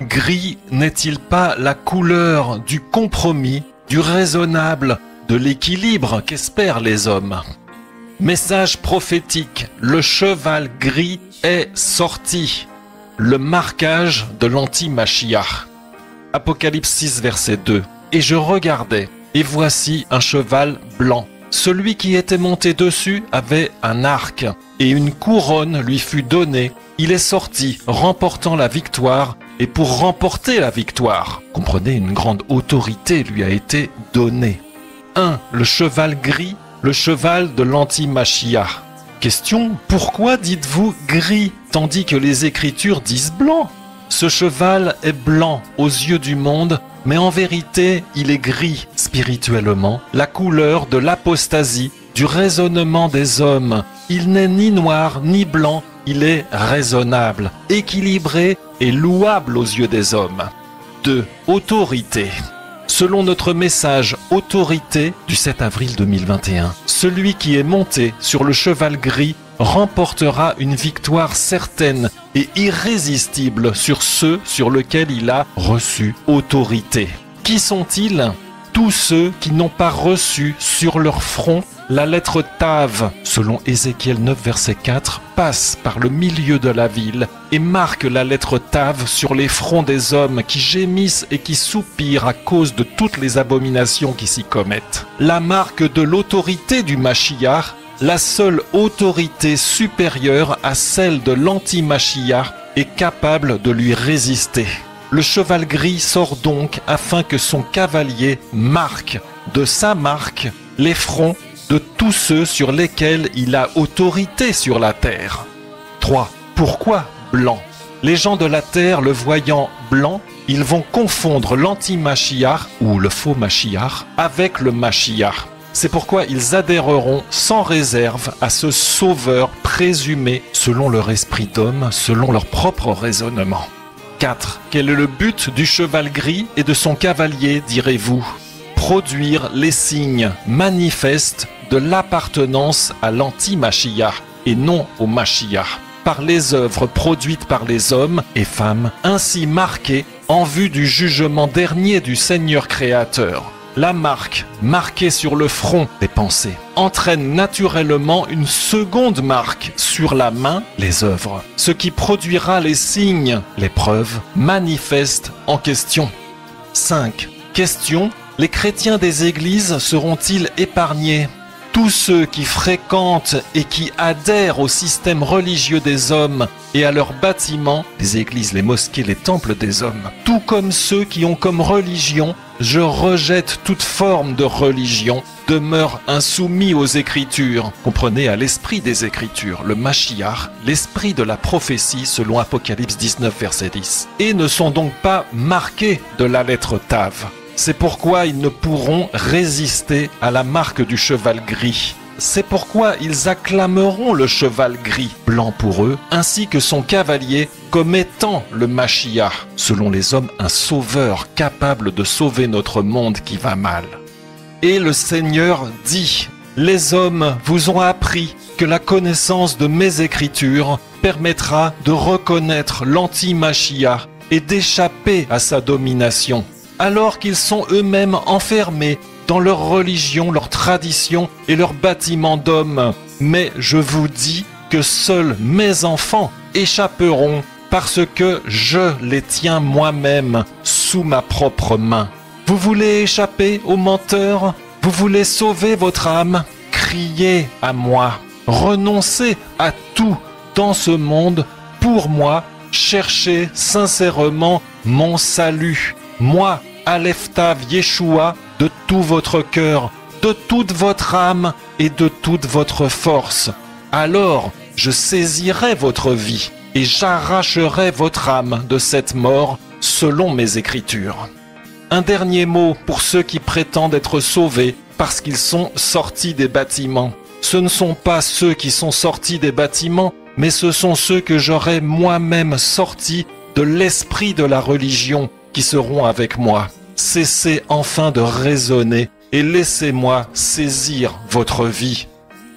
gris n'est-il pas la couleur du compromis, du raisonnable, de l'équilibre qu'espèrent les hommes? Message prophétique, le cheval gris est sorti. Le marquage de l'anti-Mashiach. Apocalypse 6, verset 2. Et je regardais, et voici un cheval blanc. Celui qui était monté dessus avait un arc, et une couronne lui fut donnée. Il est sorti, remportant la victoire, et pour remporter la victoire, comprenez, une grande autorité lui a été donnée. 1. Le cheval gris, le cheval de l'anti-Mashiach. Question, pourquoi dites-vous gris, tandis que les Écritures disent blanc? Ce cheval est blanc aux yeux du monde, mais en vérité, il est gris spirituellement, la couleur de l'apostasie, du raisonnement des hommes. Il n'est ni noir ni blanc, il est raisonnable, équilibré et louable aux yeux des hommes. 2. Autorité. Selon notre message autorité du 7 avril 2021, celui qui est monté sur le cheval gris remportera une victoire certaine et irrésistible sur ceux sur lesquels il a reçu autorité. Qui sont-ils? Tous ceux qui n'ont pas reçu sur leur front la lettre Tav, selon Ézéchiel 9, verset 4, passe par le milieu de la ville et marque la lettre Tav sur les fronts des hommes qui gémissent et qui soupirent à cause de toutes les abominations qui s'y commettent. La marque de l'autorité du Mashiach, la seule autorité supérieure à celle de l'anti-Mashiach, est capable de lui résister. Le cheval gris sort donc afin que son cavalier marque de sa marque les fronts de tous ceux sur lesquels il a autorité sur la terre. 3. Pourquoi blanc? Les gens de la terre, le voyant blanc, ils vont confondre l'anti-Mashiach ou le faux Mashiach avec le Mashiach. C'est pourquoi ils adhéreront sans réserve à ce sauveur présumé selon leur esprit d'homme, selon leur propre raisonnement. 4. Quel est le but du cheval gris et de son cavalier, direz-vous? Produire les signes manifestes de l'appartenance à l'anti-Mashiach et non au Mashiach, par les œuvres produites par les hommes et femmes, ainsi marquées en vue du jugement dernier du Seigneur créateur. La marque, marquée sur le front des pensées, entraîne naturellement une seconde marque sur la main, les œuvres, ce qui produira les signes, les preuves, manifestes en question. 5. Question, les chrétiens des églises seront-ils épargnés? Tous ceux qui fréquentent et qui adhèrent au système religieux des hommes et à leurs bâtiments, les églises, les mosquées, les temples des hommes, tout comme ceux qui ont comme religion, je rejette toute forme de religion, demeurent insoumis aux Écritures, comprenez à l'esprit des Écritures, le Mashiach, l'esprit de la prophétie selon Apocalypse 19, verset 10, et ne sont donc pas marqués de la lettre Tav. C'est pourquoi ils ne pourront résister à la marque du cheval gris. C'est pourquoi ils acclameront le cheval gris, blanc pour eux, ainsi que son cavalier, comme étant le Mashiach, selon les hommes un sauveur capable de sauver notre monde qui va mal. Et le Seigneur dit, les hommes vous ont appris que la connaissance de mes Écritures permettra de reconnaître l'anti-Mashiach et d'échapper à sa domination, alors qu'ils sont eux-mêmes enfermés dans leur religion, leur tradition et leurs bâtiments d'hommes. Mais je vous dis que seuls mes enfants échapperont parce que je les tiens moi-même sous ma propre main. Vous voulez échapper aux menteurs? Vous voulez sauver votre âme? Criez à moi. Renoncez à tout dans ce monde pour moi. Cherchez sincèrement mon salut. Moi, Aleph Tav Yeshua, de tout votre cœur, de toute votre âme et de toute votre force. Alors, je saisirai votre vie et j'arracherai votre âme de cette mort selon mes Écritures. Un dernier mot pour ceux qui prétendent être sauvés parce qu'ils sont sortis des bâtiments. Ce ne sont pas ceux qui sont sortis des bâtiments, mais ce sont ceux que j'aurai moi-même sortis de l'esprit de la religion qui seront avec moi. Cessez enfin de raisonner et laissez-moi saisir votre vie.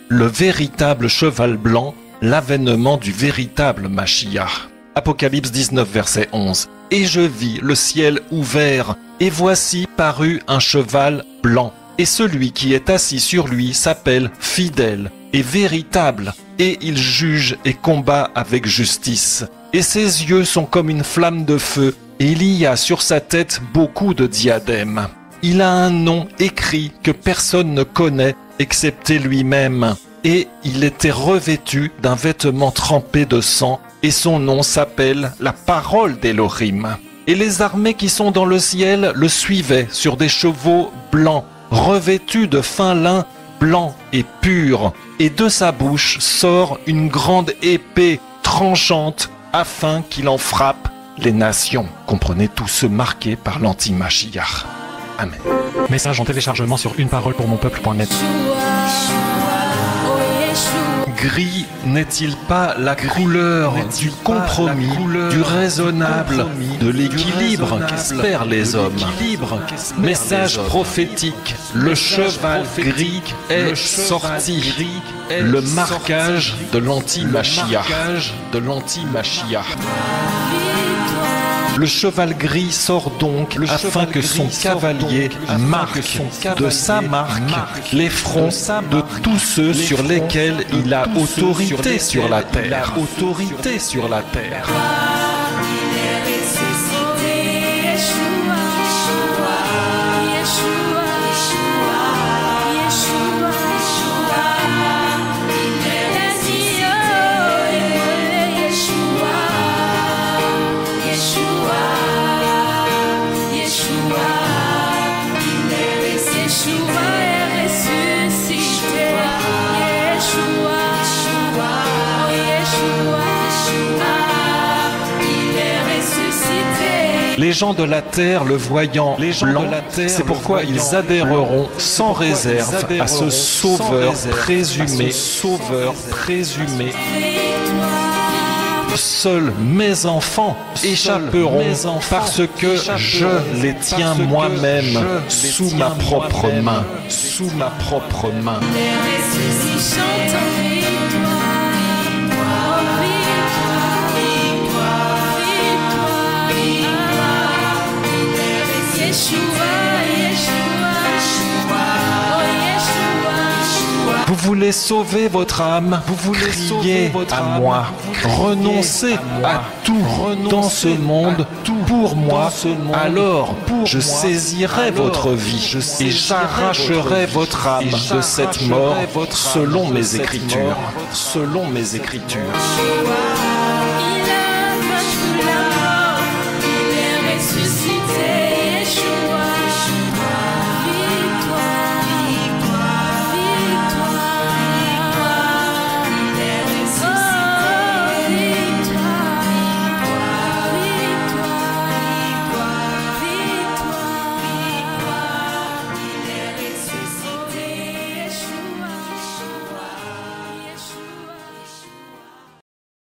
Le véritable cheval blanc, l'avènement du véritable Mashiach. Apocalypse 19, verset 11. Et je vis le ciel ouvert, et voici parut un cheval blanc. Et celui qui est assis sur lui s'appelle Fidèle et Véritable, et il juge et combat avec justice. Et ses yeux sont comme une flamme de feu, et il y a sur sa tête beaucoup de diadèmes. Il a un nom écrit que personne ne connaît excepté lui-même. Et il était revêtu d'un vêtement trempé de sang, et son nom s'appelle la parole d'Élohim. Et les armées qui sont dans le ciel le suivaient sur des chevaux blancs, revêtus de fin lin blanc et pur. Et de sa bouche sort une grande épée tranchante, afin qu'il en frappe les nations. Comprenez tous ceux marqués par l'anti-Mashiach. Amen. Message en téléchargement sur uneparolepourmonpeuple.net. Gris n'est-il pas la couleur du compromis, du raisonnable, de l'équilibre qu'espèrent les hommes? Message prophétique, le cheval gris est sorti, le marquage de l'anti-Mashiach. Le cheval gris sort donc afin que son cavalier marque de sa marque les fronts de tous ceux sur lesquels il a autorité sur la terre. Les gens de la terre le voyant blanc, c'est pourquoi ils adhéreront sans réserve à ce sauveur présumé. Seuls mes enfants échapperont parce que je les tiens moi-même sous ma propre main. Vous voulez sauver votre âme, criez à moi, renoncez à tout dans ce monde pour moi, alors je saisirai votre vie et j'arracherai votre âme de cette mort selon mes Écritures.